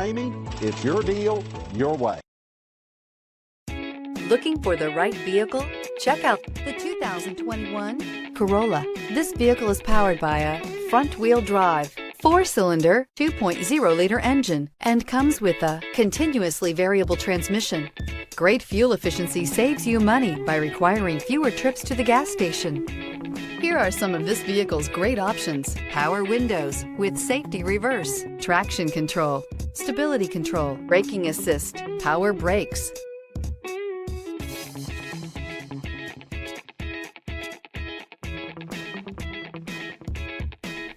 Ramey, it's your deal, your way. Looking for the right vehicle? Check out the 2021 Corolla. This vehicle is powered by a front-wheel drive, 4-cylinder, 2.0-liter engine, and comes with a continuously variable transmission. Great fuel efficiency saves you money by requiring fewer trips to the gas station. Here are some of this vehicle's great options: power windows with safety reverse, traction control, stability control, braking assist, power brakes.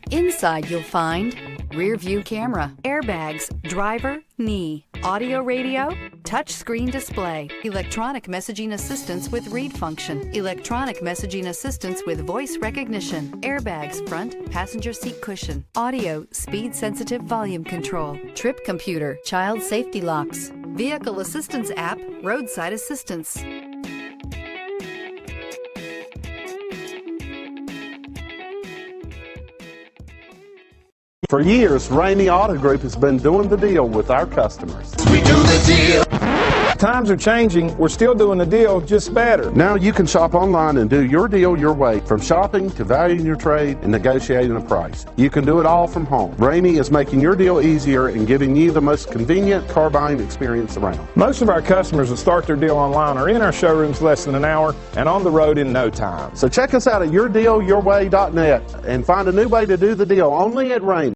Inside you'll find rear view camera, airbags, driver, knee, audio radio, touchscreen display, electronic messaging assistance with read function, electronic messaging assistance with voice recognition, airbags front, passenger seat cushion, audio, speed sensitive volume control, trip computer, child safety locks, vehicle assistance app, roadside assistance. For years, Ramey Auto Group has been doing the deal with our customers. We do the deal. Times are changing. We're still doing the deal, just better. Now you can shop online and do your deal your way, from shopping to valuing your trade and negotiating a price. You can do it all from home. Ramey is making your deal easier and giving you the most convenient car buying experience around. Most of our customers that start their deal online are in our showrooms less than an hour and on the road in no time. So check us out at yourdealyourway.net and find a new way to do the deal only at Ramey.